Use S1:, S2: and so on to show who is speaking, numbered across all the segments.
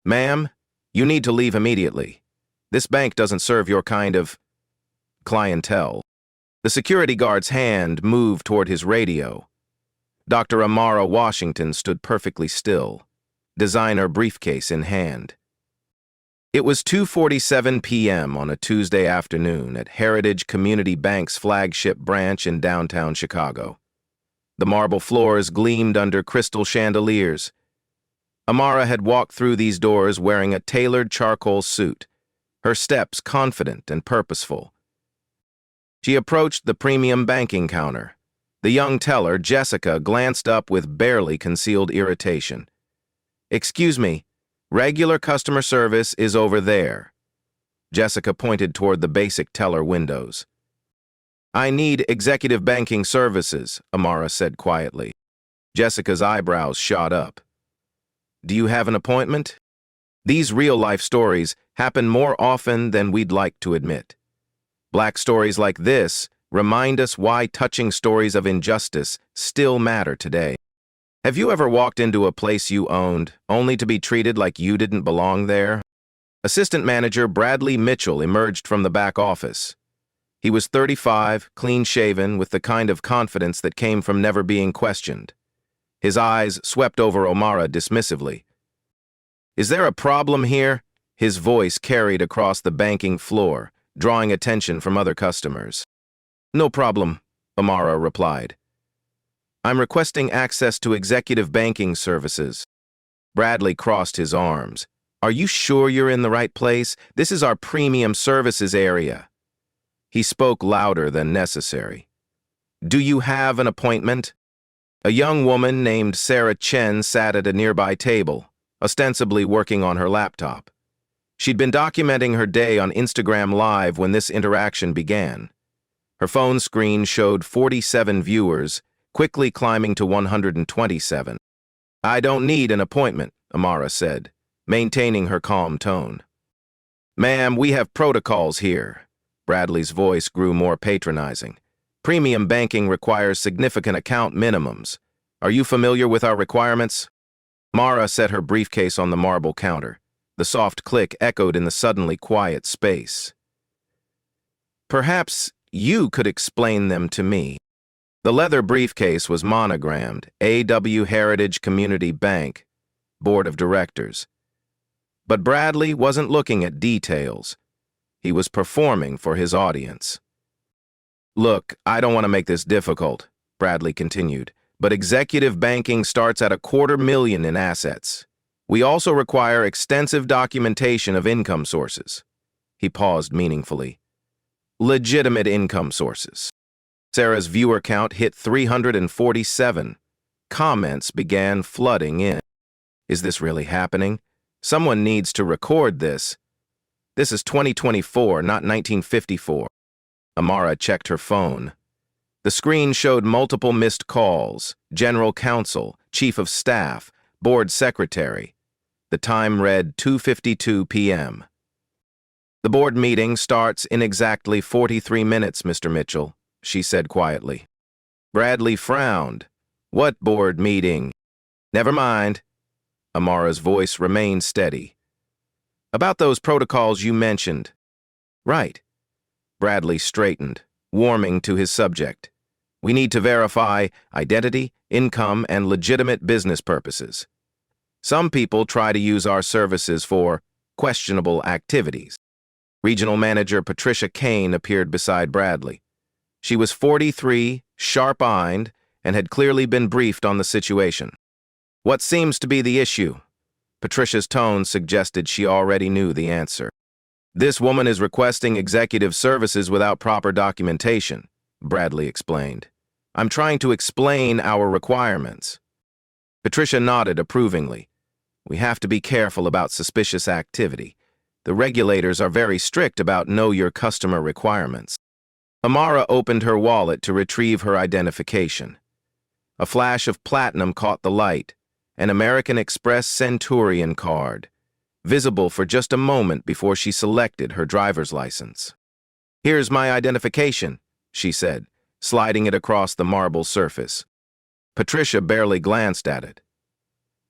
S1: Ma'am, you need to leave immediately. This bank doesn't serve your kind of clientele. The security guard's hand moved toward his radio. Dr. Amara Washington stood perfectly still, designer briefcase in hand. It was 2:47 p.m. on a Tuesday afternoon at Heritage Community Bank's flagship branch in downtown Chicago. The marble floors gleamed under crystal chandeliers. Amara had walked through these doors wearing a tailored charcoal suit, her steps confident and purposeful. She approached the premium banking counter. The young teller, Jessica, glanced up with barely concealed irritation. "Excuse me, regular customer service is over there." Jessica pointed toward the basic teller windows. "I need executive banking services," Amara said quietly. Jessica's eyebrows shot up. "Do you have an appointment?" These real-life stories happen more often than we'd like to admit. Black stories like this remind us why touching stories of injustice still matter today. Have you ever walked into a place you owned, only to be treated like you didn't belong there? Assistant Manager Bradley Mitchell emerged from the back office. He was 35, clean-shaven, with the kind of confidence that came from never being questioned. His eyes swept over Amara dismissively. "Is there a problem here?" His voice carried across the banking floor, drawing attention from other customers. "No problem," Amara replied. "I'm requesting access to executive banking services." Bradley crossed his arms. "Are you sure you're in the right place? This is our premium services area." He spoke louder than necessary. "Do you have an appointment?" A young woman named Sarah Chen sat at a nearby table, ostensibly working on her laptop. She'd been documenting her day on Instagram Live when this interaction began. Her phone screen showed 47 viewers, quickly climbing to 127. "I don't need an appointment," Amara said, maintaining her calm tone. "Ma'am, we have protocols here." Bradley's voice grew more patronizing. "Premium banking requires significant account minimums. Are you familiar with our requirements?" Amara set her briefcase on the marble counter. The soft click echoed in the suddenly quiet space. "Perhaps you could explain them to me." The leather briefcase was monogrammed, A.W. Heritage Community Bank, Board of Directors. But Bradley wasn't looking at details. He was performing for his audience. "Look, I don't want to make this difficult," Bradley continued, "but executive banking starts at $250,000 in assets. We also require extensive documentation of income sources." He paused meaningfully. "Legitimate income sources." Sarah's viewer count hit 347. Comments began flooding in. "Is this really happening? Someone needs to record this. This is 2024, not 1954. Amara checked her phone. The screen showed multiple missed calls: General Counsel, Chief of Staff, Board Secretary. The time read 2:52 p.m. "The board meeting starts in exactly 43 minutes, Mr. Mitchell," she said quietly. Bradley frowned. "What board meeting?" "Never mind." Amara's voice remained steady. "About those protocols you mentioned." "Right." Bradley straightened, warming to his subject. "We need to verify identity, income, and legitimate business purposes. Some people try to use our services for questionable activities." Regional Manager Patricia Kane appeared beside Bradley. She was 43, sharp-eyed, and had clearly been briefed on the situation. "What seems to be the issue?" Patricia's tone suggested she already knew the answer. "This woman is requesting executive services without proper documentation," Bradley explained. "I'm trying to explain our requirements." Patricia nodded approvingly. "We have to be careful about suspicious activity. The regulators are very strict about know-your-customer requirements." Amara opened her wallet to retrieve her identification. A flash of platinum caught the light, an American Express Centurion card, visible for just a moment before she selected her driver's license. "Here's my identification," she said, sliding it across the marble surface. Patricia barely glanced at it.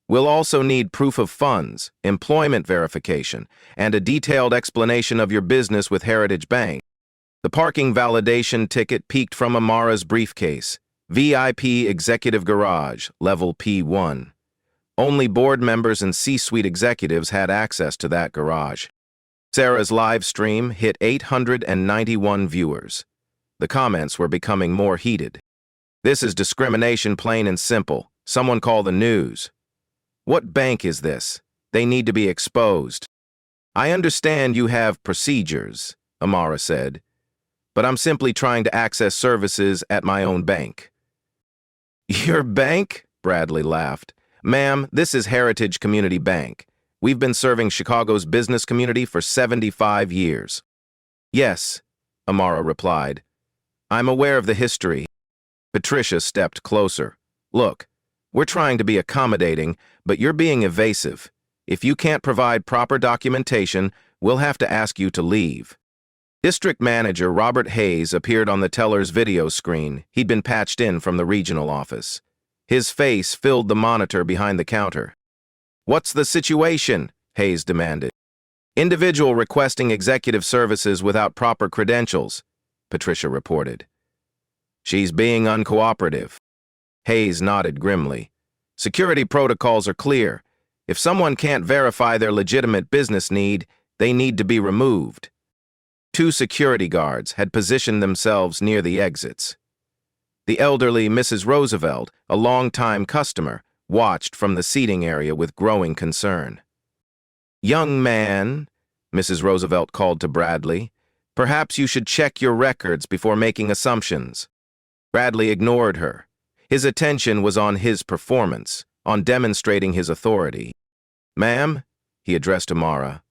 S1: We'll also need proof of funds, employment verification, and a detailed explanation of your business with Heritage Bank. The parking validation ticket peeked from Amara's briefcase. VIP Executive Garage, Level P1. Only board members and C-suite executives had access to that garage. Sarah's live stream hit 891 viewers. The comments were becoming more heated. This is discrimination, plain and simple. Someone call the news. What bank is this? They need to be exposed. I understand you have procedures, Amara said, but I'm simply trying to access services at my own bank. Your bank? Bradley laughed. Ma'am, this is Heritage Community Bank. We've been serving Chicago's business community for 75 years. Yes, Amara replied. I'm aware of the history. Patricia stepped closer. Look, we're trying to be accommodating, but you're being evasive. If you can't provide proper documentation, we'll have to ask you to leave. District Manager Robert Hayes appeared on the teller's video screen. He'd been patched in from the regional office. His face filled the monitor behind the counter. What's the situation? Hayes demanded. Individual requesting executive services without proper credentials, Patricia reported. She's being uncooperative. Hayes nodded grimly. Security protocols are clear. If someone can't verify their legitimate business need, they need to be removed. 2 security guards had positioned themselves near the exits. The elderly Mrs. Roosevelt, a longtime customer, watched from the seating area with growing concern. Young man, Mrs. Roosevelt called to Bradley, perhaps you should check your records before making assumptions. Bradley ignored her. His attention was on his performance, on demonstrating his authority. Ma'am, he addressed Amara,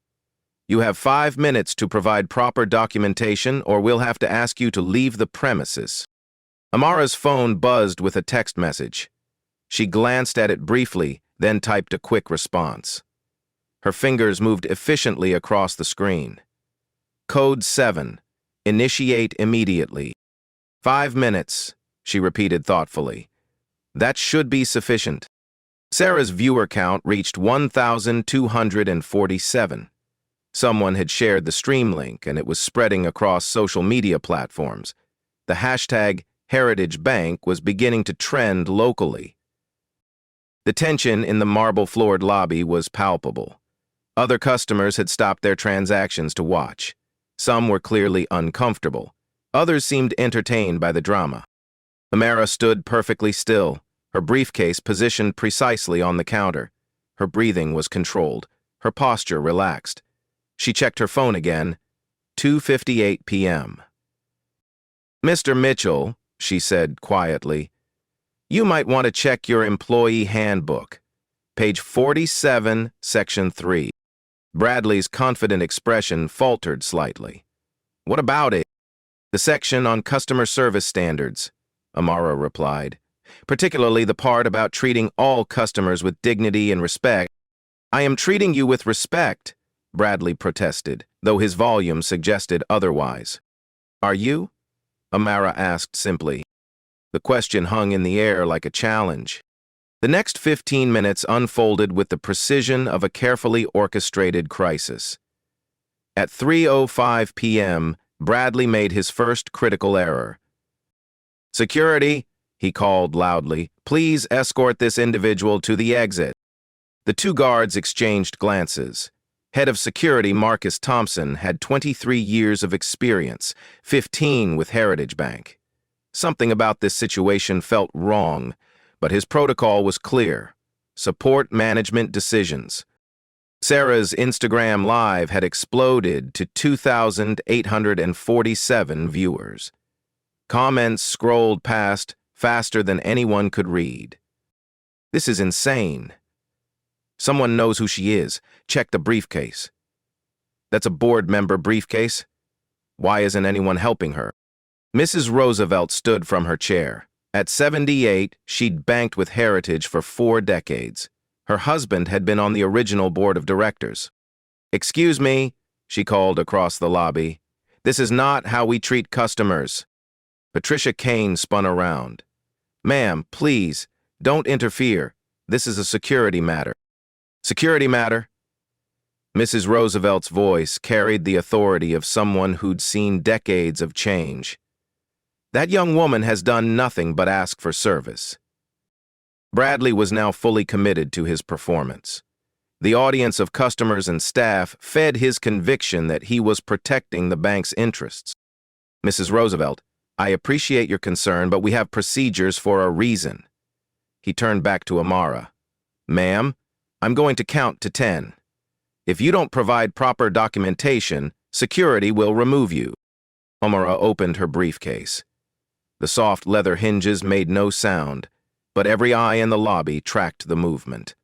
S1: you have 5 minutes to provide proper documentation or we'll have to ask you to leave the premises. Amara's phone buzzed with a text message. She glanced at it briefly, then typed a quick response. Her fingers moved efficiently across the screen. Code 7. Initiate immediately. 5 minutes, she repeated thoughtfully. That should be sufficient. Sarah's viewer count reached 1,247. Someone had shared the stream link and it was spreading across social media platforms. The hashtag Heritage Bank was beginning to trend locally. The tension in the marble-floored lobby was palpable. Other customers had stopped their transactions to watch. Some were clearly uncomfortable. Others seemed entertained by the drama. Amara stood perfectly still, her briefcase positioned precisely on the counter. Her breathing was controlled, her posture relaxed. She checked her phone again. 2:58 p.m. Mr. Mitchell, she said quietly, you might want to check your employee handbook. Page 47, Section 3. Bradley's confident expression faltered slightly. What about it? The section on customer service standards, Amara replied, particularly the part about treating all customers with dignity and respect. I am treating you with respect, Bradley protested, though his volume suggested otherwise. Are you? Amara asked simply. The question hung in the air like a challenge. The next 15 minutes unfolded with the precision of a carefully orchestrated crisis. At 3:05 p.m., Bradley made his first critical error. Security, he called loudly, please escort this individual to the exit. The 2 guards exchanged glances. Head of Security Marcus Thompson had 23 years of experience, 15 with Heritage Bank. Something about this situation felt wrong, but his protocol was clear. Support management decisions. Sarah's Instagram Live had exploded to 2,847 viewers. Comments scrolled past faster than anyone could read. This is insane. Someone knows who she is. Check the briefcase. That's a board member briefcase. Why isn't anyone helping her? Mrs. Roosevelt stood from her chair. At 78, she'd banked with Heritage for 4 decades. Her husband had been on the original board of directors. Excuse me, she called across the lobby. This is not how we treat customers. Patricia Kane spun around. Ma'am, please, don't interfere. This is a security matter. Security matter? Mrs. Roosevelt's voice carried the authority of someone who'd seen decades of change. That young woman has done nothing but ask for service. Bradley was now fully committed to his performance. The audience of customers and staff fed his conviction that he was protecting the bank's interests. Mrs. Roosevelt, I appreciate your concern, but we have procedures for a reason. He turned back to Amara. Ma'am, I'm going to count to 10. If you don't provide proper documentation, security will remove you. Amara opened her briefcase. The soft leather hinges made no sound, but every eye in the lobby tracked the movement.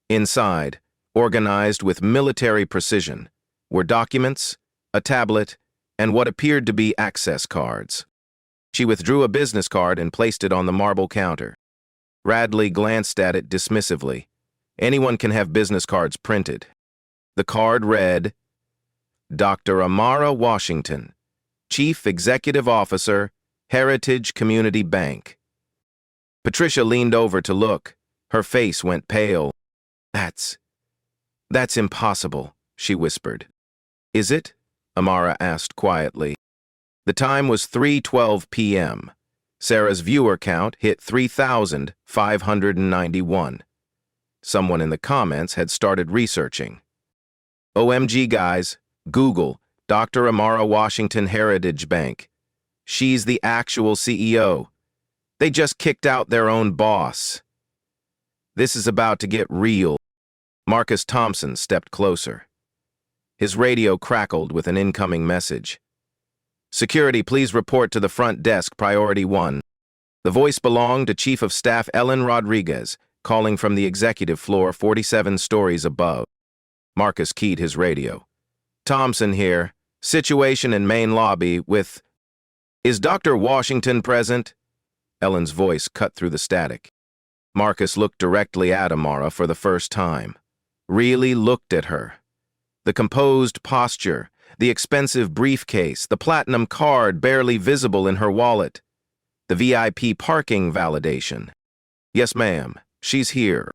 S1: Inside, organized with military precision, were documents, a tablet, and what appeared to be access cards. She withdrew a business card and placed it on the marble counter. Bradley glanced at it dismissively. Anyone can have business cards printed. The card read, Dr. Amara Washington, Chief Executive Officer, Heritage Community Bank. Patricia leaned over to look. Her face went pale. That's impossible, she whispered. Is it? Amara asked quietly. The time was 3:12 p.m. Sarah's viewer count hit 3,591. Someone in the comments had started researching. OMG, guys, Google Dr. Amara Washington Heritage Bank. She's the actual CEO. They just kicked out their own boss. This is about to get real. Marcus Thompson stepped closer. His radio crackled with an incoming message. Security, please report to the front desk, priority 1. The voice belonged to Chief of Staff Ellen Rodriguez, calling from the executive floor 47 stories above. Marcus keyed his radio. Thompson here. Situation in main lobby with... Is Dr. Washington present? Ellen's voice cut through the static. Marcus looked directly at Amara for the first time. Really looked at her. The composed posture, the expensive briefcase, the platinum card barely visible in her wallet, the VIP parking validation. Yes, ma'am, she's here.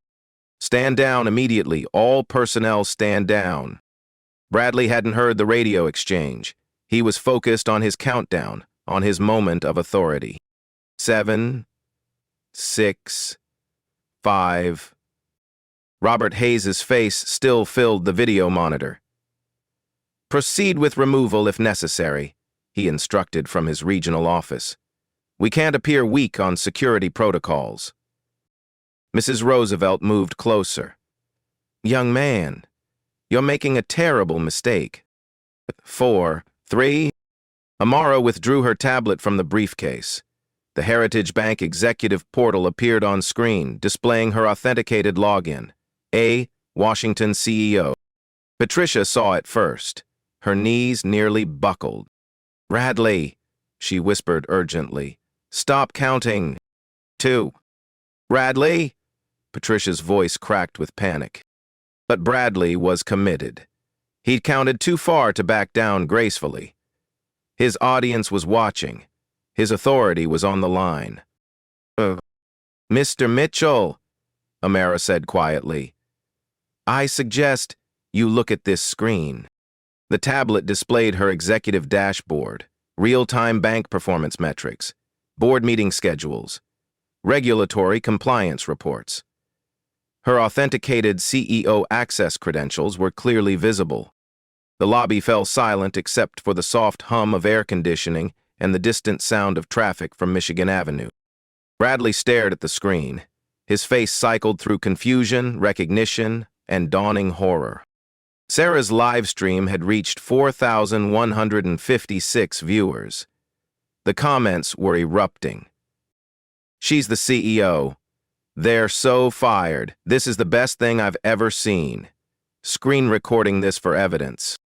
S1: Stand down immediately. All personnel stand down. Bradley hadn't heard the radio exchange. He was focused on his countdown, on his moment of authority. 7, 6, 5. Robert Hayes's face still filled the video monitor. Proceed with removal if necessary, he instructed from his regional office. We can't appear weak on security protocols. Mrs. Roosevelt moved closer. Young man, you're making a terrible mistake. 4, 3. Amara withdrew her tablet from the briefcase. The Heritage Bank executive portal appeared on screen, displaying her authenticated login. A. Washington CEO. Patricia saw it first. Her knees nearly buckled. Bradley, she whispered urgently. Stop counting. 2. Bradley? Patricia's voice cracked with panic. But Bradley was committed. He'd counted too far to back down gracefully. His audience was watching. His authority was on the line. Mr. Mitchell, Amara said quietly, I suggest you look at this screen. The tablet displayed her executive dashboard, real-time bank performance metrics, board meeting schedules, regulatory compliance reports. Her authenticated CEO access credentials were clearly visible. The lobby fell silent except for the soft hum of air conditioning and the distant sound of traffic from Michigan Avenue. Bradley stared at the screen. His face cycled through confusion, recognition, and dawning horror. Sarah's live stream had reached 4,156 viewers. The comments were erupting. She's the CEO. They're so fired. This is the best thing I've ever seen. Screen recording this for evidence.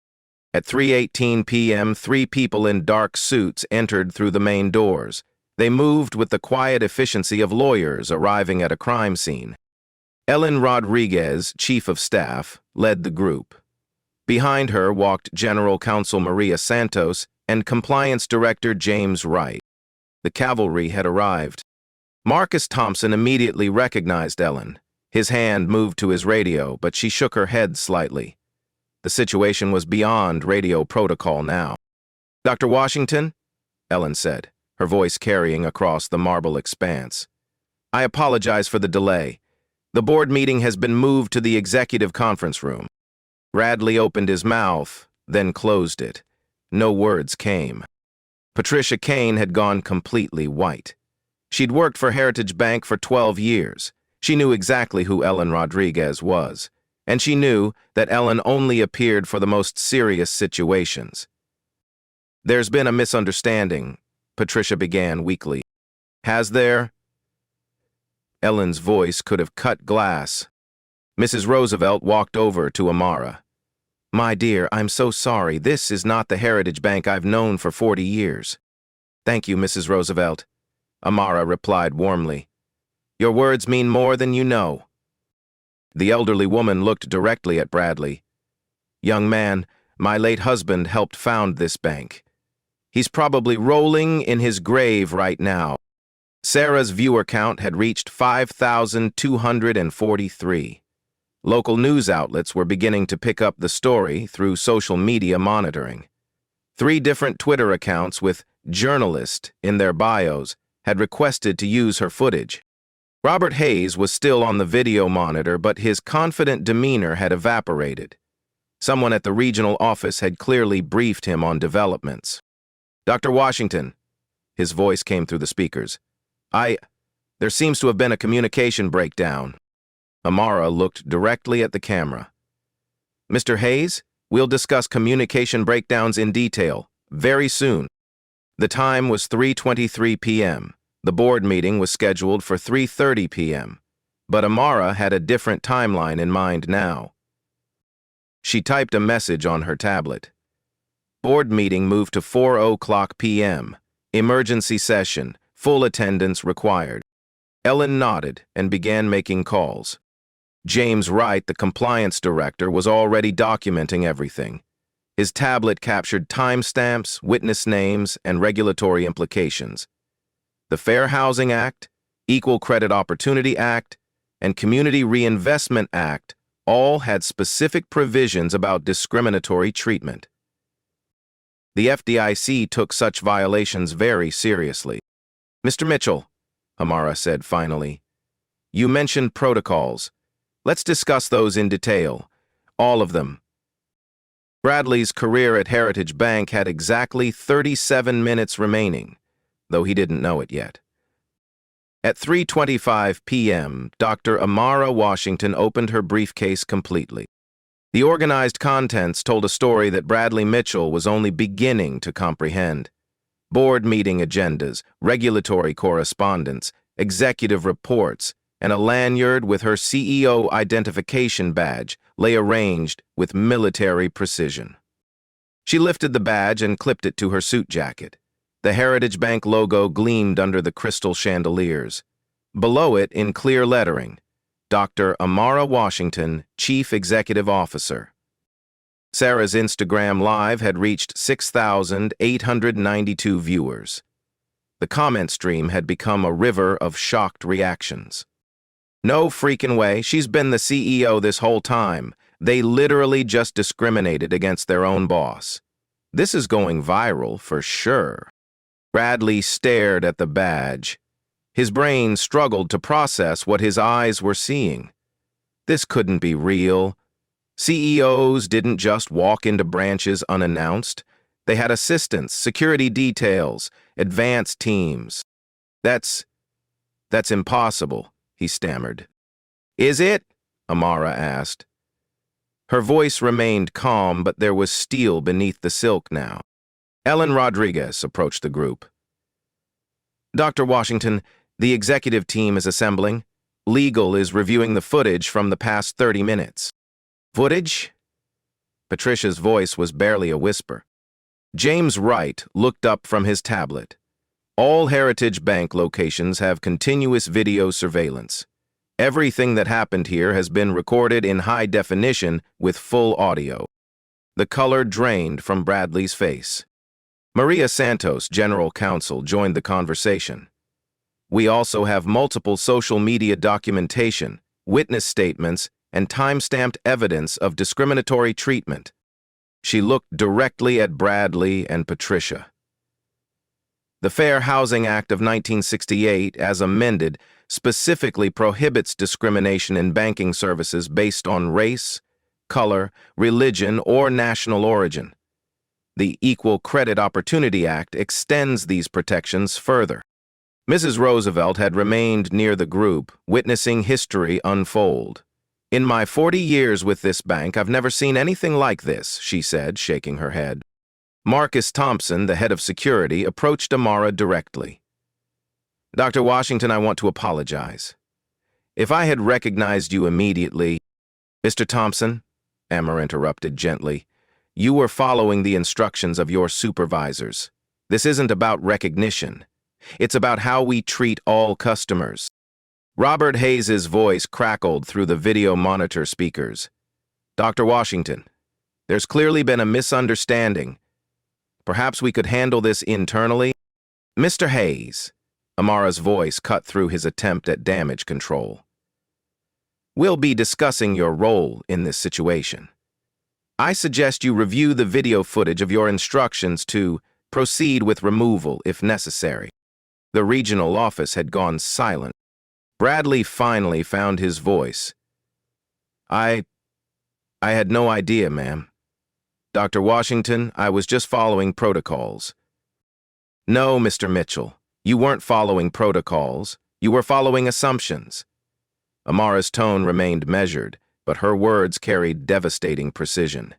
S1: At 3:18 p.m., 3 people in dark suits entered through the main doors. They moved with the quiet efficiency of lawyers arriving at a crime scene. Ellen Rodriguez, Chief of Staff, led the group. Behind her walked General Counsel Maria Santos and Compliance Director James Wright. The cavalry had arrived. Marcus Thompson immediately recognized Ellen. His hand moved to his radio, but she shook her head slightly. The situation was beyond radio protocol now. "Dr. Washington?" Ellen said, her voice carrying across the marble expanse. "I apologize for the delay. The board meeting has been moved to the executive conference room." Bradley opened his mouth, then closed it. No words came. Patricia Kane had gone completely white. She'd worked for Heritage Bank for 12 years. She knew exactly who Ellen Rodriguez was, and she knew that Ellen only appeared for the most serious situations. "There's been a misunderstanding," Patricia began weakly. "Has there?" Ellen's voice could have cut glass. Mrs. Roosevelt walked over to Amara. "My dear, I'm so sorry. This is not the Heritage Bank I've known for 40 years. "Thank you, Mrs. Roosevelt," Amara replied warmly. "Your words mean more than you know." The elderly woman looked directly at Bradley. "Young man, my late husband helped found this bank. He's probably rolling in his grave right now." Sarah's viewer count had reached 5,243. Local news outlets were beginning to pick up the story through social media monitoring. 3 different Twitter accounts with "journalist" in their bios had requested to use her footage. Robert Hayes was still on the video monitor, but his confident demeanor had evaporated. Someone at the regional office had clearly briefed him on developments. "Dr. Washington," his voice came through the speakers. There seems to have been a communication breakdown." Amara looked directly at the camera. "Mr. Hayes, we'll discuss communication breakdowns in detail, very soon." The time was 3:23 p.m. The board meeting was scheduled for 3:30 p.m., but Amara had a different timeline in mind now. She typed a message on her tablet. Board meeting moved to 4:00 p.m. Emergency session, full attendance required. Ellen nodded and began making calls. James Wright, the compliance director, was already documenting everything. His tablet captured timestamps, witness names, and regulatory implications. The Fair Housing Act, Equal Credit Opportunity Act, and Community Reinvestment Act all had specific provisions about discriminatory treatment. The FDIC took such violations very seriously. "Mr. Mitchell," Amara said finally, "you mentioned protocols. Let's discuss those in detail. All of them." Bradley's career at Heritage Bank had exactly 37 minutes remaining, though he didn't know it yet. At 3:25 p.m., Dr. Amara Washington opened her briefcase completely. The organized contents told a story that Bradley Mitchell was only beginning to comprehend. Board meeting agendas, regulatory correspondence, executive reports, and a lanyard with her CEO identification badge lay arranged with military precision. She lifted the badge and clipped it to her suit jacket. The Heritage Bank logo gleamed under the crystal chandeliers. Below it, in clear lettering, Dr. Amara Washington, Chief Executive Officer. Sarah's Instagram Live had reached 6,892 viewers. The comment stream had become a river of shocked reactions. "No freaking way, she's been the CEO this whole time. They literally just discriminated against their own boss. This is going viral for sure." Bradley stared at the badge. His brain struggled to process what his eyes were seeing. This couldn't be real. CEOs didn't just walk into branches unannounced. They had assistants, security details, advanced teams. That's impossible," he stammered. "Is it?" Amara asked. Her voice remained calm, but there was steel beneath the silk now. Ellen Rodriguez approached the group. "Dr. Washington, the executive team is assembling. Legal is reviewing the footage from the past 30 minutes. "Footage?" Patricia's voice was barely a whisper. James Wright looked up from his tablet. "All Heritage Bank locations have continuous video surveillance. Everything that happened here has been recorded in high definition with full audio." The color drained from Bradley's face. Maria Santos, General Counsel, joined the conversation. We also have multiple social media documentation, witness statements, and time-stamped evidence of discriminatory treatment. She looked directly at Bradley and Patricia. The Fair Housing Act of 1968, as amended, specifically prohibits discrimination in banking services based on race, color, religion, or national origin. The Equal Credit Opportunity Act extends these protections further. Mrs. Roosevelt had remained near the group, witnessing history unfold. "In my 40 years with this bank, I've never seen anything like this," she said, shaking her head. Marcus Thompson, the head of security, approached Amara directly. "Dr. Washington, I want to apologize. If I had recognized you immediately—" "Mr. Thompson," Amara interrupted gently, "you were following the instructions of your supervisors. This isn't about recognition. It's about how we treat all customers." Robert Hayes's voice crackled through the video monitor speakers. "Dr. Washington, there's clearly been a misunderstanding. Perhaps we could handle this internally?" "Mr. Hayes," Amara's voice cut through his attempt at damage control. "We'll be discussing your role in this situation. I suggest you review the video footage of your instructions to proceed with removal if necessary." The regional office had gone silent. Bradley finally found his voice. I had no idea, ma'am. Dr. Washington, I was just following protocols." "No, Mr. Mitchell, you weren't following protocols. You were following assumptions." Amara's tone remained measured, but her words carried devastating precision.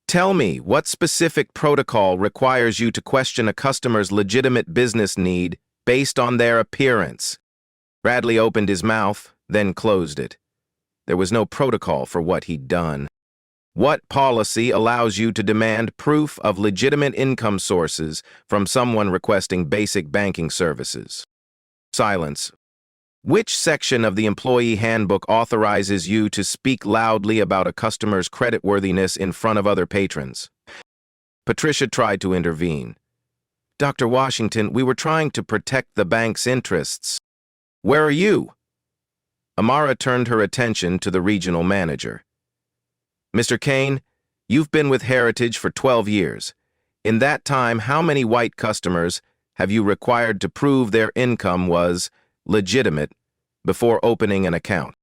S1: "Tell me, what specific protocol requires you to question a customer's legitimate business need based on their appearance?" Bradley opened his mouth, then closed it. There was no protocol for what he'd done. "What policy allows you to demand proof of legitimate income sources from someone requesting basic banking services?" Silence. "Which section of the employee handbook authorizes you to speak loudly about a customer's creditworthiness in front of other patrons?" Patricia tried to intervene. "Dr. Washington, we were trying to protect the bank's interests." "Where are you?" Amara turned her attention to the regional manager. "Mr. Kane, you've been with Heritage for 12 years. In that time, how many white customers have you required to prove their income was legitimate before opening an account?"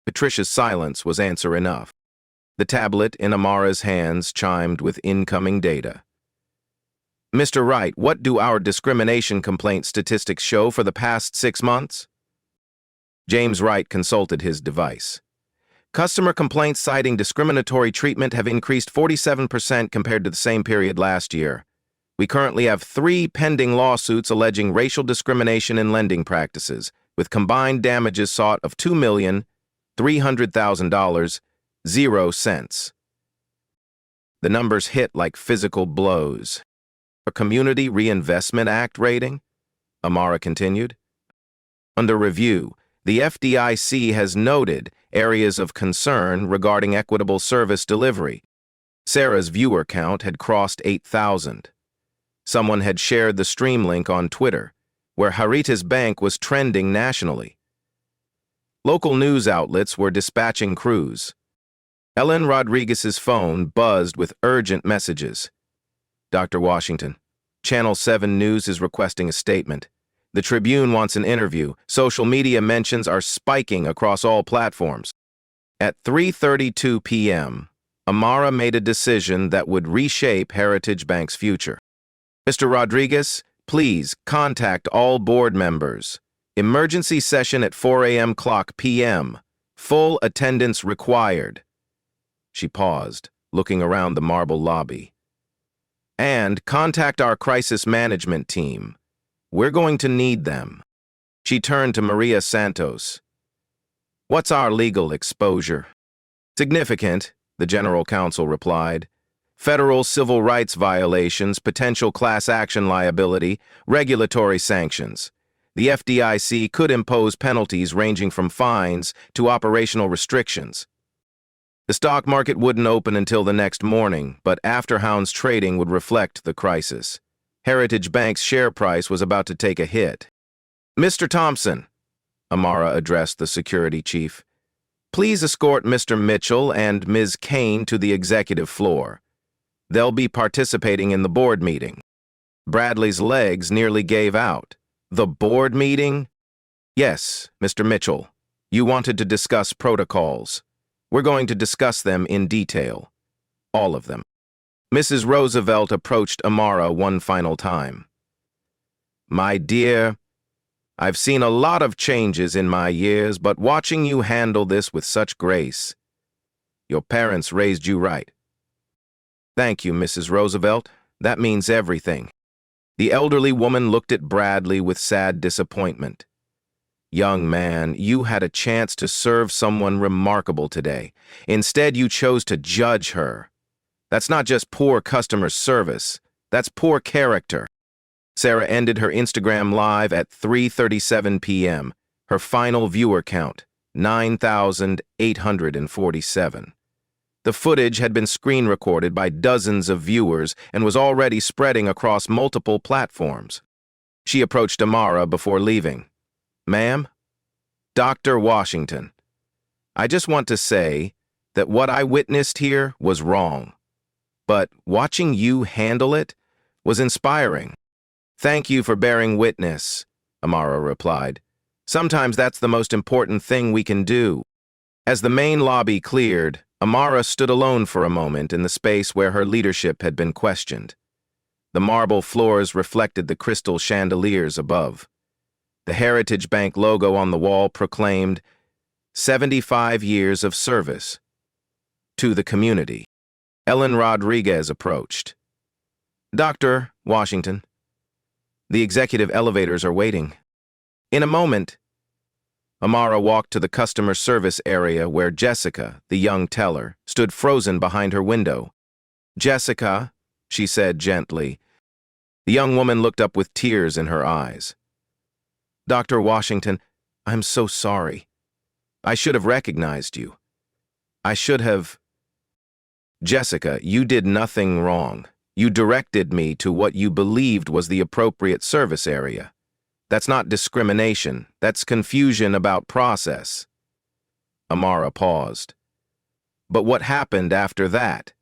S1: Patricia's silence was answer enough. The tablet in Amara's hands chimed with incoming data. "Mr. Wright, what do our discrimination complaint statistics show for the past 6 months?" James Wright consulted his device. "Customer complaints citing discriminatory treatment have increased 47% compared to the same period last year. We currently have 3 pending lawsuits alleging racial discrimination in lending practices, with combined damages sought of $2,300,000, 0 cents. The numbers hit like physical blows. "A Community Reinvestment Act rating?" Amara continued. "Under review, the FDIC has noted areas of concern regarding equitable service delivery. Sarah's viewer count had crossed 8,000. Someone had shared the stream link on Twitter, where Heritage Bank was trending nationally. Local news outlets were dispatching crews. Ellen Rodriguez's phone buzzed with urgent messages. "Dr. Washington, Channel 7 News is requesting a statement. The Tribune wants an interview. Social media mentions are spiking across all platforms." At 3:32 p.m., Amara made a decision that would reshape Heritage Bank's future. "Mr. Rodriguez, please contact all board members. Emergency session at 4 a.m. p.m. Full attendance required." She paused, looking around the marble lobby. "And contact our crisis management team. We're going to need them." She turned to Maria Santos. "What's our legal exposure?" "Significant," the general counsel replied. "Federal civil rights violations, potential class action liability, regulatory sanctions. The FDIC could impose penalties ranging from fines to operational restrictions." The stock market wouldn't open until the next morning, but after-hours trading would reflect the crisis. Heritage Bank's share price was about to take a hit. Mr. Thompson, Amara addressed the security chief, please escort Mr. Mitchell and Ms. Kane to the executive floor. They'll be participating in the board meeting. Bradley's legs nearly gave out. The board meeting? Yes, Mr. Mitchell. You wanted to discuss protocols. We're going to discuss them in detail. All of them. Mrs. Roosevelt approached Amara one final time. My dear, I've seen a lot of changes in my years, but watching you handle this with such grace. Your parents raised you right. Thank you, Mrs. Roosevelt. That means everything. The elderly woman looked at Bradley with sad disappointment. Young man, you had a chance to serve someone remarkable today. Instead, you chose to judge her. That's not just poor customer service. That's poor character. Sarah ended her Instagram Live at 3:37 p.m. Her final viewer count, 9,847. The footage had been screen recorded by dozens of viewers and was already spreading across multiple platforms. She approached Amara before leaving. Ma'am, Dr. Washington, I just want to say that what I witnessed here was wrong. But watching you handle it was inspiring. Thank you for bearing witness, Amara replied. Sometimes that's the most important thing we can do. As the main lobby cleared, Amara stood alone for a moment in the space where her leadership had been questioned. The marble floors reflected the crystal chandeliers above. The Heritage Bank logo on the wall proclaimed 75 years of service to the community. Ellen Rodriguez approached. Dr. Washington, the executive elevators are waiting. In a moment, Amara walked to the customer service area where Jessica, the young teller, stood frozen behind her window. Jessica, she said gently. The young woman looked up with tears in her eyes. Dr. Washington, I'm so sorry. I should have recognized you. I should have... Jessica, you did nothing wrong. You directed me to what you believed was the appropriate service area. That's not discrimination. That's confusion about process. Amara paused. But what happened after that?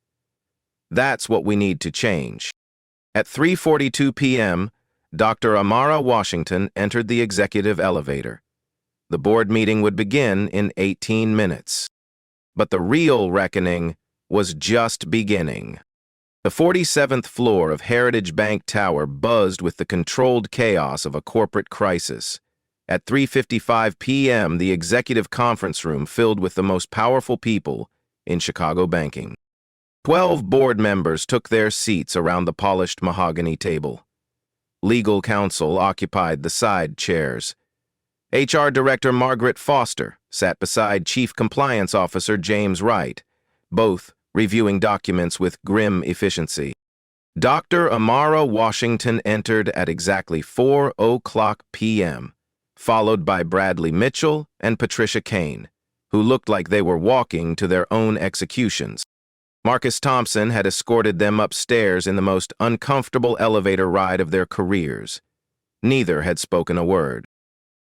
S1: That's what we need to change. At 3:42 p.m., Dr. Amara Washington entered the executive elevator. The board meeting would begin in 18 minutes. But the real reckoning was just beginning. The 47th floor of Heritage Bank Tower buzzed with the controlled chaos of a corporate crisis. At 3:55 p.m., the executive conference room filled with the most powerful people in Chicago banking. 12 board members took their seats around the polished mahogany table. Legal counsel occupied the side chairs. HR Director Margaret Foster sat beside Chief Compliance Officer James Wright, both reviewing documents with grim efficiency. Dr. Amara Washington entered at exactly 4:00 p.m., followed by Bradley Mitchell and Patricia Kane, who looked like they were walking to their own executions. Marcus Thompson had escorted them upstairs in the most uncomfortable elevator ride of their careers. Neither had spoken a word.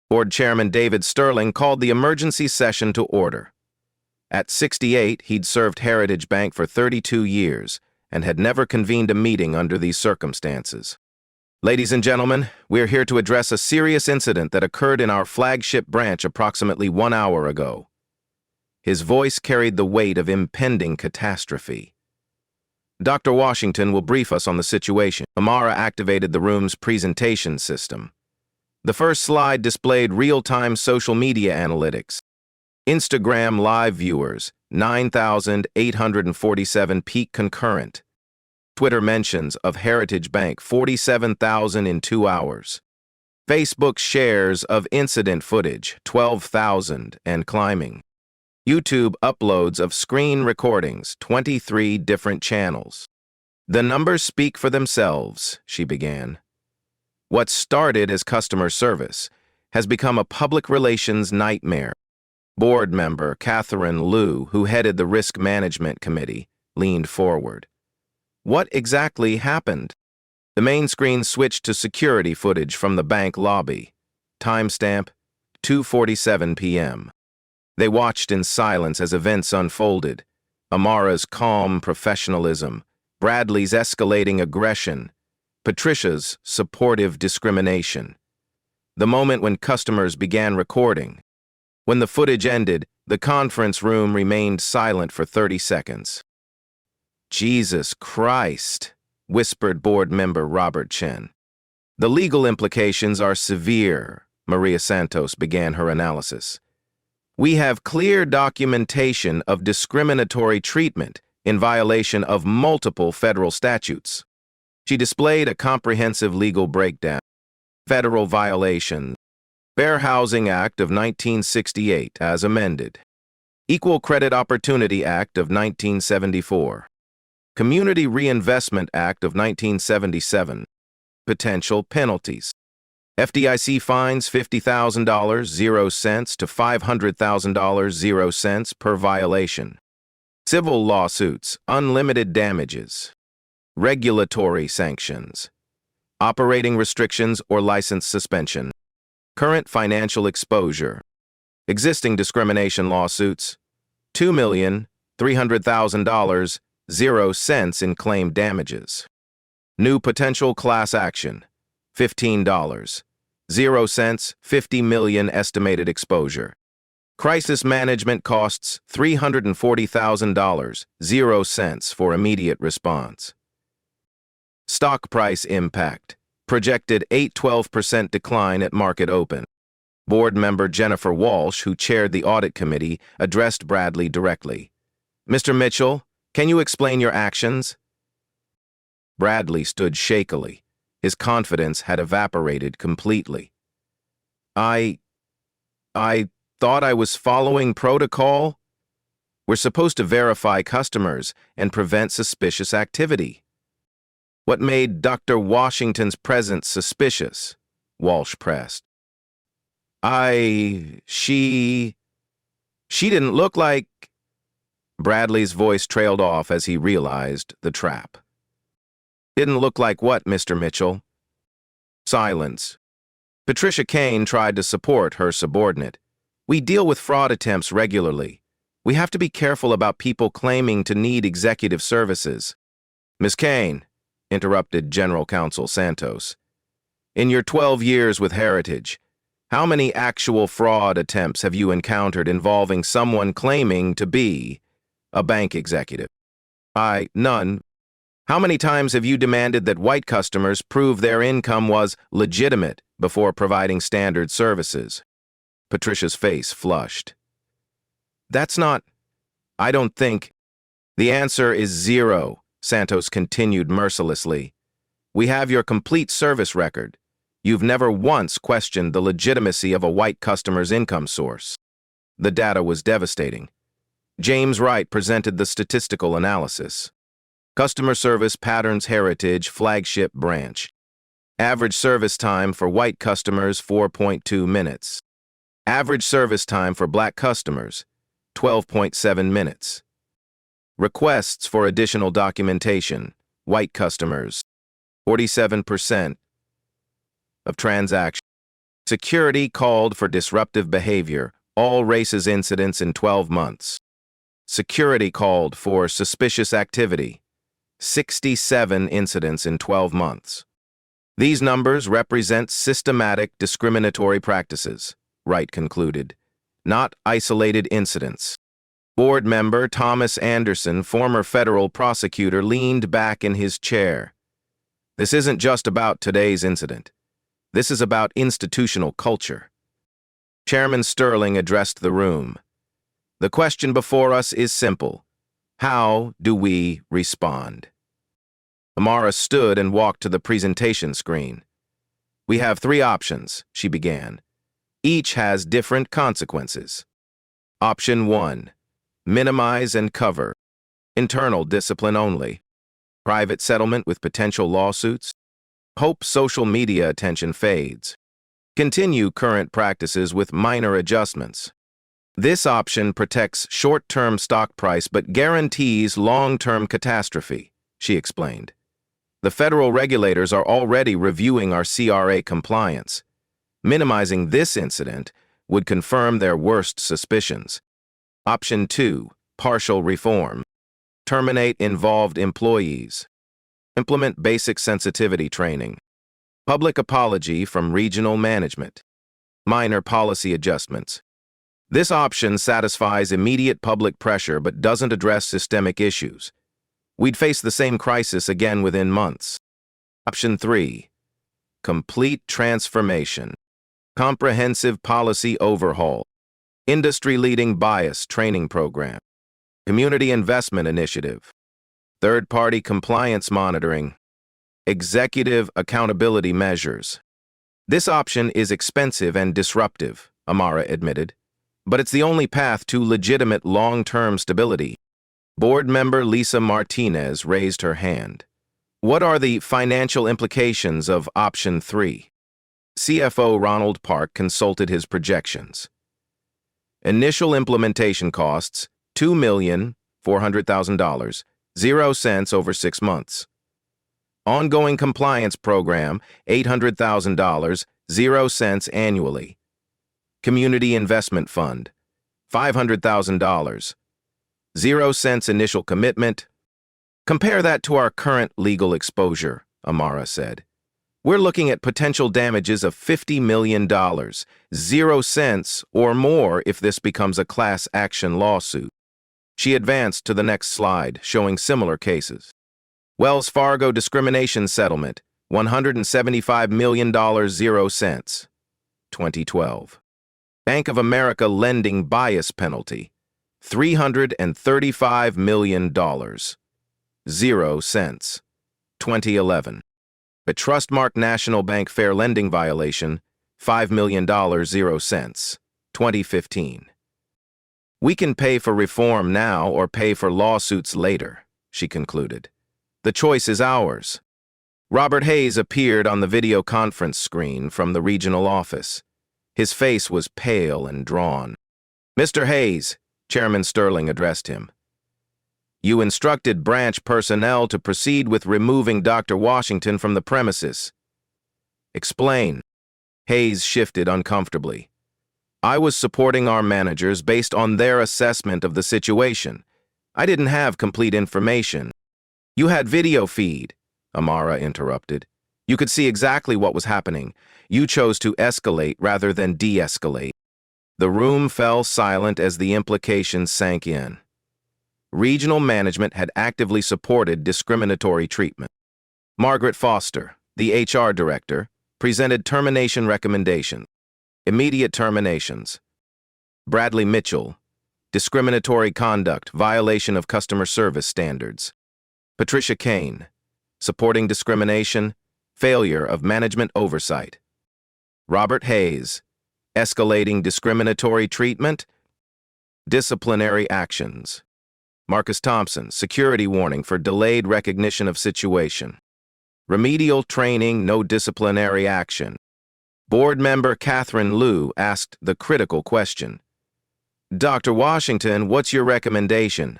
S1: Board Chairman David Sterling called the emergency session to order. At 68, he'd served Heritage Bank for 32 years and had never convened a meeting under these circumstances. Ladies and gentlemen, we're here to address a serious incident that occurred in our flagship branch approximately 1 hour ago. His voice carried the weight of impending catastrophe. Dr. Washington will brief us on the situation. Amara activated the room's presentation system. The first slide displayed real-time social media analytics. Instagram live viewers, 9,847 peak concurrent. Twitter mentions of Heritage Bank, 47,000 in 2 hours. Facebook shares of incident footage, 12,000 and climbing. YouTube uploads of screen recordings, 23 different channels. The numbers speak for themselves, she began. What started as customer service has become a public relations nightmare. Board member Catherine Liu, who headed the Risk Management Committee, leaned forward. What exactly happened? The main screen switched to security footage from the bank lobby. Timestamp 2:47 p.m. They watched in silence as events unfolded. Amara's calm professionalism, Bradley's escalating aggression, Patricia's supportive discrimination. The moment when customers began recording. When the footage ended, the conference room remained silent for 30 seconds. "Jesus Christ," whispered board member Robert Chen. "The legal implications are severe," Maria Santos began her analysis. "We have clear documentation of discriminatory treatment in violation of multiple federal statutes." She displayed a comprehensive legal breakdown. Federal violations. Fair Housing Act of 1968 as amended. Equal Credit Opportunity Act of 1974. Community Reinvestment Act of 1977. Potential penalties. FDIC fines $50,000 0 cents to $500,000 0 cents per violation. Civil lawsuits, unlimited damages. Regulatory sanctions. Operating restrictions or license suspension. Current financial exposure. Existing discrimination lawsuits, $2,300,000 0 cents in claimed damages. New potential class action, $15 0 cents, $50 million estimated exposure. Crisis management costs $340,000 0 cents for immediate response. Stock price impact, projected 8-12% decline at market open. Board member Jennifer Walsh, who chaired the audit committee, addressed Bradley directly. "Mr. Mitchell, can you explain your actions?" Bradley stood shakily. His confidence had evaporated completely. I thought I was following protocol. We're supposed to verify customers and prevent suspicious activity." "What made Dr. Washington's presence suspicious?" Walsh pressed. She didn't look like..." Bradley's voice trailed off as he realized the trap. "Didn't look like what, Mr. Mitchell?" Silence. Patricia Kane tried to support her subordinate. "We deal with fraud attempts regularly. We have to be careful about people claiming to need executive services." "Miss Kane," interrupted General Counsel Santos, "in your 12 years with Heritage, how many actual fraud attempts have you encountered involving someone claiming to be a bank executive?" None." "How many times have you demanded that white customers prove their income was legitimate before providing standard services?" Patricia's face flushed. "That's not... I don't think..." "The answer is 0, Santos continued mercilessly. "We have your complete service record. You've never once questioned the legitimacy of a white customer's income source." The data was devastating. James Wright presented the statistical analysis. Customer Service Patterns Heritage Flagship Branch. Average service time for white customers, 4.2 minutes. Average service time for black customers, 12.7 minutes. Requests for additional documentation, white customers, 47% of transactions. Security called for disruptive behavior, all races incidents in 12 months. Security called for suspicious activity, 67 incidents in 12 months. These numbers represent systematic discriminatory practices, Wright concluded, not isolated incidents. Board member Thomas Anderson, former federal prosecutor, leaned back in his chair. "This isn't just about today's incident. This is about institutional culture." Chairman Sterling addressed the room. "The question before us is simple. How do we respond?" Amara stood and walked to the presentation screen. "We have 3 options," she began. "Each has different consequences. Option 1. Minimize and cover. Internal discipline only. Private settlement with potential lawsuits. Hope social media attention fades. Continue current practices with minor adjustments. This option protects short-term stock price but guarantees long-term catastrophe," she explained. "The federal regulators are already reviewing our CRA compliance. Minimizing this incident would confirm their worst suspicions. Option 2. Partial reform. Terminate involved employees. Implement basic sensitivity training. Public apology from regional management. Minor policy adjustments. This option satisfies immediate public pressure but doesn't address systemic issues. We'd face the same crisis again within months. Option 3. Complete transformation. Comprehensive policy overhaul. Industry-leading bias training program. Community investment initiative. Third-party compliance monitoring. Executive accountability measures. This option is expensive and disruptive, Amara admitted, but it's the only path to legitimate long-term stability. Board member Lisa Martinez raised her hand. What are the financial implications of option 3? CFO Ronald Park consulted his projections. Initial implementation costs, $2,400,000, 0 cents over 6 months. Ongoing compliance program, $800,000, 0 cents annually. Community investment fund, $500,000, 0 cents initial commitment. Compare that to our current legal exposure, Amara said. We're looking at potential damages of $50 million, 0 cents or more if this becomes a class action lawsuit. She advanced to the next slide, showing similar cases. Wells Fargo discrimination settlement, $175 million, 0 cents. 2012. Bank of America lending bias penalty, $335 million, 0 cents. 2011. A Trustmark National Bank fair lending violation, $5 million, 0 cents. 2015. We can pay for reform now or pay for lawsuits later, she concluded. The choice is ours. Robert Hayes appeared on the video conference screen from the regional office. His face was pale and drawn. Mr. Hayes, Chairman Sterling addressed him. You instructed branch personnel to proceed with removing Dr. Washington from the premises. Explain. Hayes shifted uncomfortably. I was supporting our managers based on their assessment of the situation. I didn't have complete information. You had video feed, Amara interrupted. You could see exactly what was happening. You chose to escalate rather than de-escalate. The room fell silent as the implications sank in. Regional management had actively supported discriminatory treatment. Margaret Foster, the HR director, presented termination recommendations. Immediate terminations. Bradley Mitchell, discriminatory conduct, violation of customer service standards. Patricia Kane, supporting discrimination, failure of management oversight. Robert Hayes, escalating discriminatory treatment, disciplinary actions. Marcus Thompson, security warning for delayed recognition of situation. Remedial training, no disciplinary action. Board member Catherine Liu asked the critical question. Dr. Washington, what's your recommendation?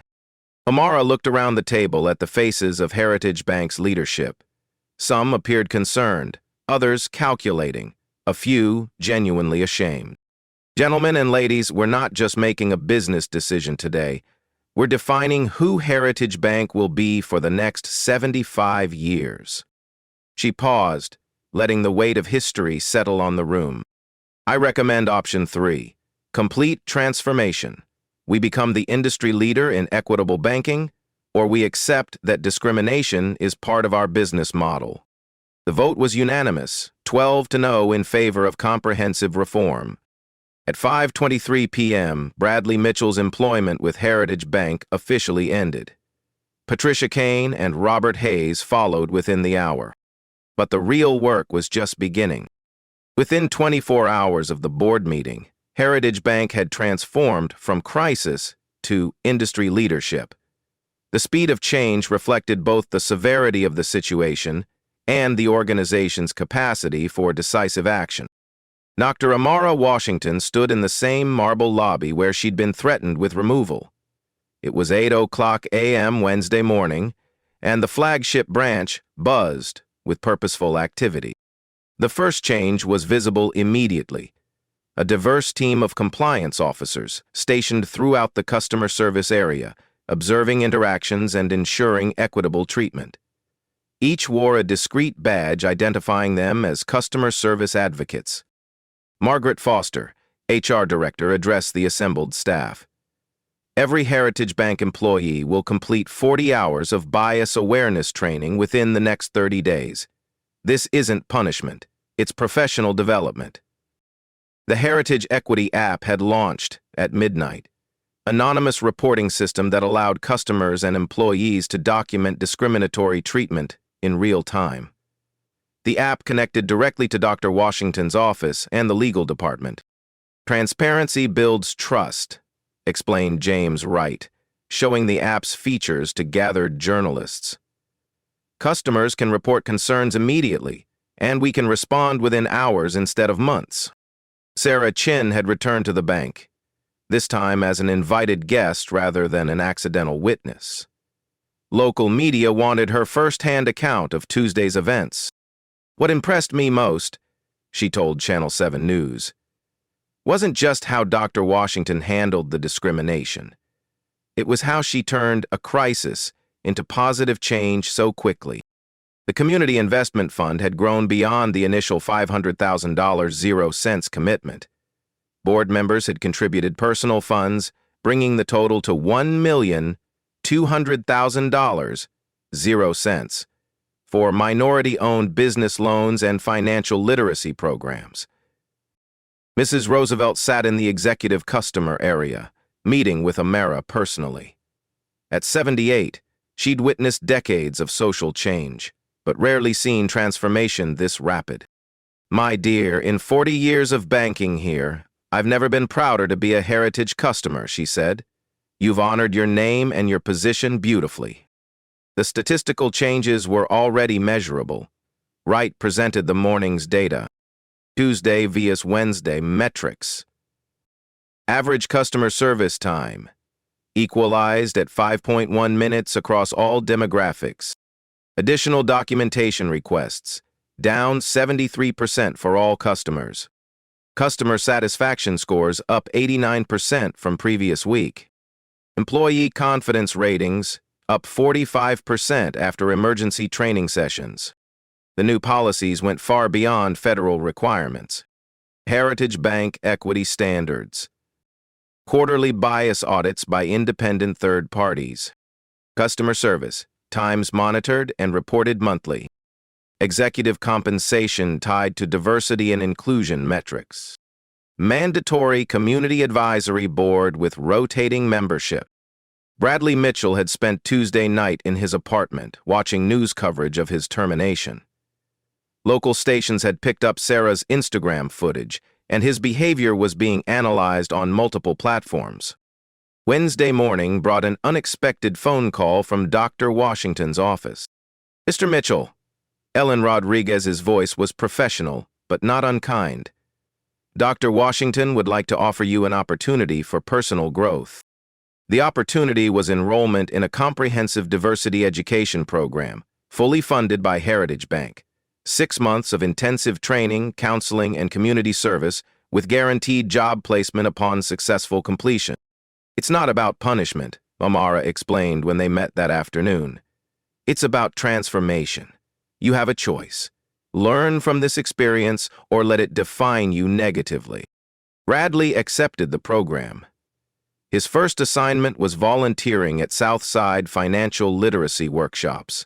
S1: Amara looked around the table at the faces of Heritage Bank's leadership. Some appeared concerned, others calculating, a few genuinely ashamed. Gentlemen and ladies, we're not just making a business decision today. We're defining who Heritage Bank will be for the next 75 years. She paused, letting the weight of history settle on the room. I recommend option 3, complete transformation. We become the industry leader in equitable banking, or we accept that discrimination is part of our business model. The vote was unanimous, 12-0 in favor of comprehensive reform. At 5:23 p.m., Bradley Mitchell's employment with Heritage Bank officially ended. Patricia Kane and Robert Hayes followed within the hour. But the real work was just beginning. Within 24 hours of the board meeting, Heritage Bank had transformed from crisis to industry leadership. The speed of change reflected both the severity of the situation and the organization's capacity for decisive action. Dr. Amara Washington stood in the same marble lobby where she'd been threatened with removal. It was 8:00 a.m. Wednesday morning, and the flagship branch buzzed with purposeful activity. The first change was visible immediately. A diverse team of compliance officers stationed throughout the customer service area, observing interactions and ensuring equitable treatment. Each wore a discrete badge identifying them as customer service advocates. Margaret Foster, HR Director, addressed the assembled staff. Every Heritage Bank employee will complete 40 hours of bias awareness training within the next 30 days. This isn't punishment, it's professional development. The Heritage Equity app had launched at midnight, an anonymous reporting system that allowed customers and employees to document discriminatory treatment in real time. The app connected directly to Dr. Washington's office and the legal department. Transparency builds trust, explained James Wright, showing the app's features to gathered journalists. Customers can report concerns immediately, and we can respond within hours instead of months. Sarah Chin had returned to the bank, this time as an invited guest rather than an accidental witness. Local media wanted her first-hand account of Tuesday's events. What impressed me most, she told Channel 7 News, wasn't just how Dr. Washington handled the discrimination. It was how she turned a crisis into positive change so quickly. The Community Investment Fund had grown beyond the initial $500,000 0 cents commitment. Board members had contributed personal funds, bringing the total to $1,200,000 0 cents for minority-owned business loans and financial literacy programs. Mrs. Roosevelt sat in the executive customer area, meeting with Amara personally. At 78, she'd witnessed decades of social change, but rarely seen transformation this rapid. My dear, in 40 years of banking here, I've never been prouder to be a Heritage customer, she said. You've honored your name and your position beautifully. The statistical changes were already measurable. Wright presented the morning's data. Tuesday vs. Wednesday metrics. Average customer service time, equalized at 5.1 minutes across all demographics. Additional documentation requests, down 73% for all customers. Customer satisfaction scores up 89% from previous week. Employee confidence ratings up 45% after emergency training sessions. The new policies went far beyond federal requirements. Heritage Bank equity standards. Quarterly bias audits by independent third parties. Customer service, times monitored and reported monthly. Executive compensation tied to diversity and inclusion metrics. Mandatory community advisory board with rotating membership. Bradley Mitchell had spent Tuesday night in his apartment watching news coverage of his termination. Local stations had picked up Sarah's Instagram footage, and his behavior was being analyzed on multiple platforms. Wednesday morning brought an unexpected phone call from Dr. Washington's office. Mr. Mitchell. Ellen Rodriguez's voice was professional, but not unkind. Dr. Washington would like to offer you an opportunity for personal growth. The opportunity was enrollment in a comprehensive diversity education program, fully funded by Heritage Bank. 6 months of intensive training, counseling, and community service with guaranteed job placement upon successful completion. It's not about punishment, Amara explained when they met that afternoon. It's about transformation. You have a choice. Learn from this experience or let it define you negatively. Bradley accepted the program. His first assignment was volunteering at Southside financial literacy workshops,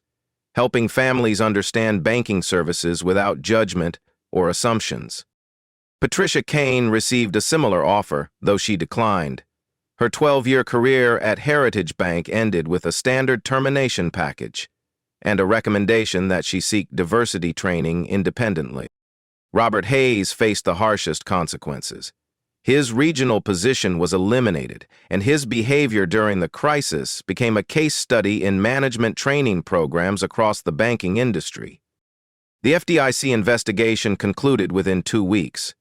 S1: helping families understand banking services without judgment or assumptions. Patricia Kane received a similar offer, though she declined. Her 12-year career at Heritage Bank ended with a standard termination package and a recommendation that she seek diversity training independently. Robert Hayes faced the harshest consequences. His regional position was eliminated, and his behavior during the crisis became a case study in management training programs across the banking industry. The FDIC investigation concluded within 2 weeks.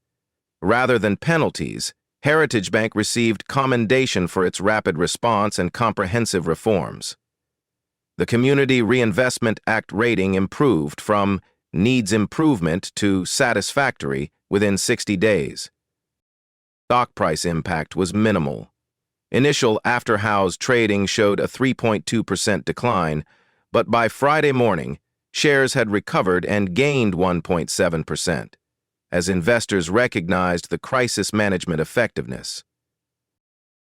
S1: Rather than penalties, Heritage Bank received commendation for its rapid response and comprehensive reforms. The Community Reinvestment Act rating improved from needs improvement to satisfactory within 60 days. Stock price impact was minimal. Initial after-house trading showed a 3.2% decline, but by Friday morning, shares had recovered and gained 1.7%, as investors recognized the crisis management effectiveness.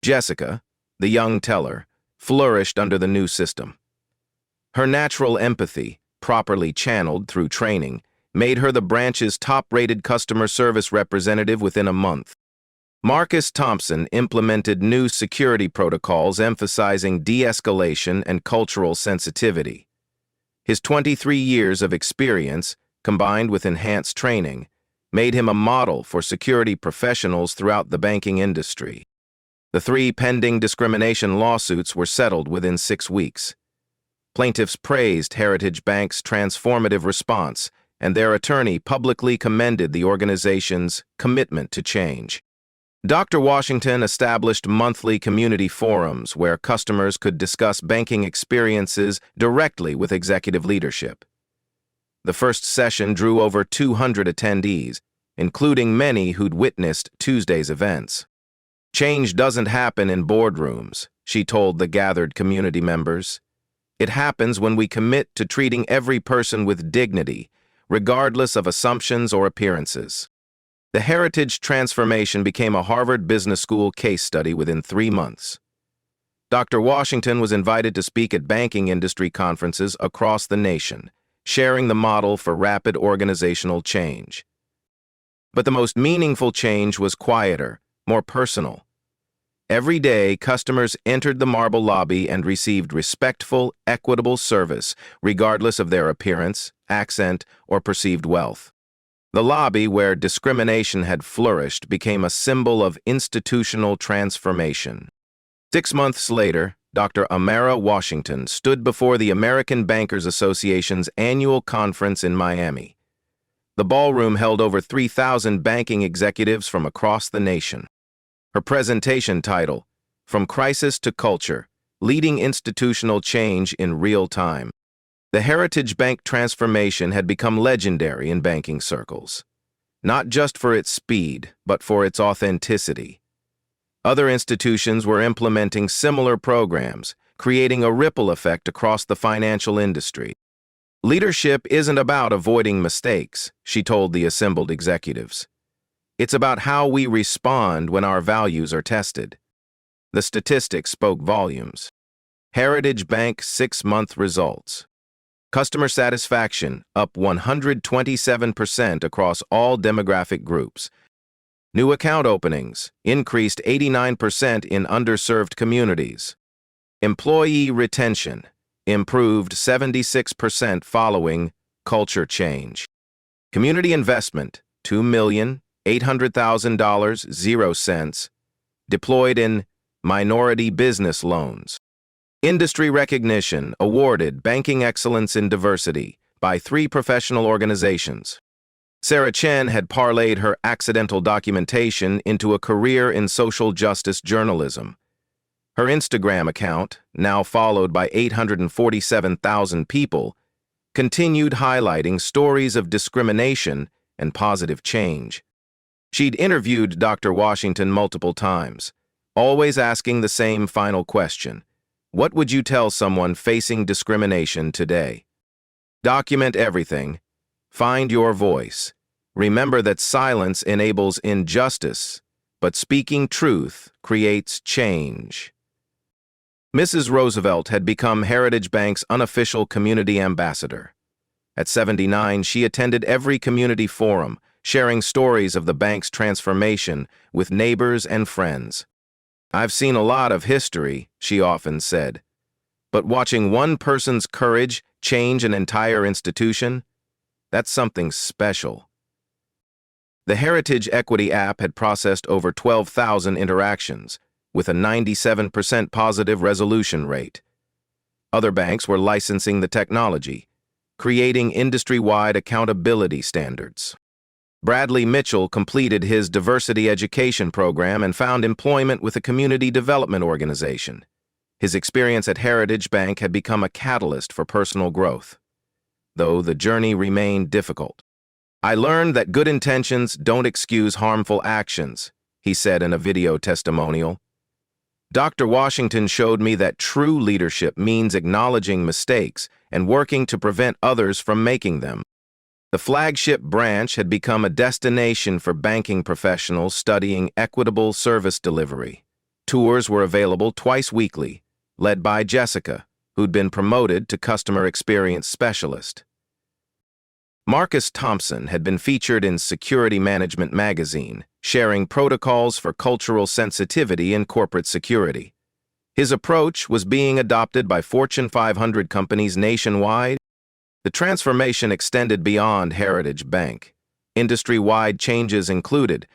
S1: Jessica, the young teller, flourished under the new system. Her natural empathy, properly channeled through training, made her the branch's top-rated customer service representative within a month. Marcus Thompson implemented new security protocols emphasizing de-escalation and cultural sensitivity. His 23 years of experience, combined with enhanced training, made him a model for security professionals throughout the banking industry. The 3 pending discrimination lawsuits were settled within 6 weeks. Plaintiffs praised Heritage Bank's transformative response, and their attorney publicly commended the organization's commitment to change. Dr. Washington established monthly community forums where customers could discuss banking experiences directly with executive leadership. The first session drew over 200 attendees, including many who'd witnessed Tuesday's events. "Change doesn't happen in boardrooms," she told the gathered community members. "It happens when we commit to treating every person with dignity, regardless of assumptions or appearances." The Heritage transformation became a Harvard Business School case study within 3 months. Dr. Washington was invited to speak at banking industry conferences across the nation, sharing the model for rapid organizational change. But the most meaningful change was quieter, more personal. Every day, customers entered the marble lobby and received respectful, equitable service, regardless of their appearance, accent, or perceived wealth. The lobby, where discrimination had flourished, became a symbol of institutional transformation. 6 months later, Dr. Amara Washington stood before the American Bankers Association's annual conference in Miami. The ballroom held over 3,000 banking executives from across the nation. Her presentation title, "From Crisis to Culture, Leading Institutional Change in Real Time." The Heritage Bank transformation had become legendary in banking circles, not just for its speed, but for its authenticity. Other institutions were implementing similar programs, creating a ripple effect across the financial industry. "Leadership isn't about avoiding mistakes," she told the assembled executives. "It's about how we respond when our values are tested." The statistics spoke volumes. Heritage Bank 6-month results. Customer satisfaction up 127% across all demographic groups. New account openings increased 89% in underserved communities. Employee retention improved 76% following culture change. Community investment, $2,800,000, 0 cents, deployed in minority business loans. Industry recognition awarded Banking Excellence in Diversity by 3 professional organizations. Sarah Chen had parlayed her accidental documentation into a career in social justice journalism. Her Instagram account, now followed by 847,000 people, continued highlighting stories of discrimination and positive change. She'd interviewed Dr. Washington multiple times, always asking the same final question: what would you tell someone facing discrimination today? Document everything. Find your voice. Remember that silence enables injustice, but speaking truth creates change. Mrs. Roosevelt had become Heritage Bank's unofficial community ambassador. At 79, she attended every community forum, sharing stories of the bank's transformation with neighbors and friends. "I've seen a lot of history," she often said, "but watching one person's courage change an entire institution, that's something special." The Heritage Equity app had processed over 12,000 interactions, with a 97% positive resolution rate. Other banks were licensing the technology, creating industry-wide accountability standards. Bradley Mitchell completed his diversity education program and found employment with a community development organization. His experience at Heritage Bank had become a catalyst for personal growth. though the journey remained difficult. "I learned that good intentions don't excuse harmful actions," he said in a video testimonial. "Dr. Washington showed me that true leadership means acknowledging mistakes and working to prevent others from making them." The flagship branch had become a destination for banking professionals studying equitable service delivery. Tours were available twice weekly, led by Jessica, who'd been promoted to customer experience specialist. Marcus Thompson had been featured in Security Management magazine, sharing protocols for cultural sensitivity in corporate security. His approach was being adopted by Fortune 500 companies nationwide. The transformation extended beyond Heritage Bank. Industry-wide changes included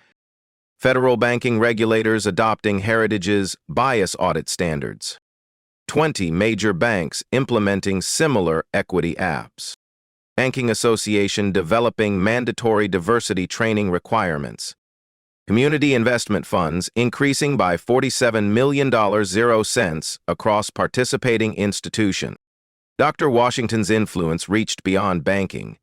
S1: federal banking regulators adopting Heritage's bias audit standards, 20 major banks implementing similar equity apps, Banking Association developing mandatory diversity training requirements, community investment funds increasing by $47 million across participating institutions. Dr. Washington's influence reached beyond banking.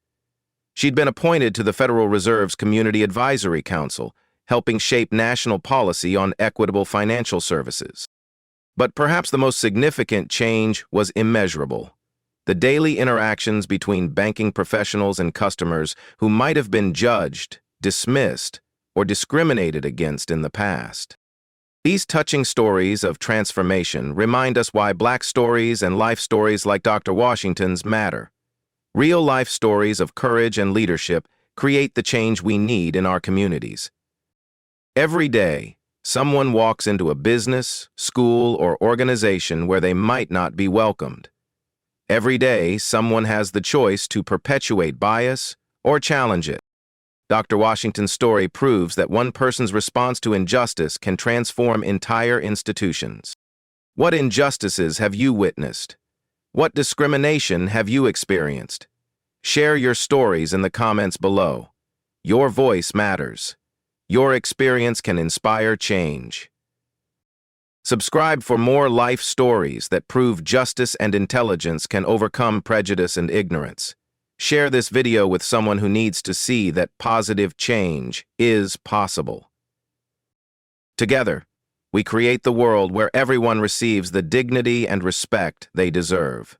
S1: She'd been appointed to the Federal Reserve's Community Advisory Council, helping shape national policy on equitable financial services. But perhaps the most significant change was immeasurable. The daily interactions between banking professionals and customers who might have been judged, dismissed, or discriminated against in the past. These touching stories of transformation remind us why Black stories and life stories like Dr. Washington's matter. Real-life stories of courage and leadership create the change we need in our communities. Every day, someone walks into a business, school, or organization where they might not be welcomed. Every day, someone has the choice to perpetuate bias or challenge it. Dr. Washington's story proves that one person's response to injustice can transform entire institutions. What injustices have you witnessed? What discrimination have you experienced? Share your stories in the comments below. Your voice matters. Your experience can inspire change. Subscribe for more life stories that prove justice and intelligence can overcome prejudice and ignorance. Share this video with someone who needs to see that positive change is possible. Together, we create the world where everyone receives the dignity and respect they deserve.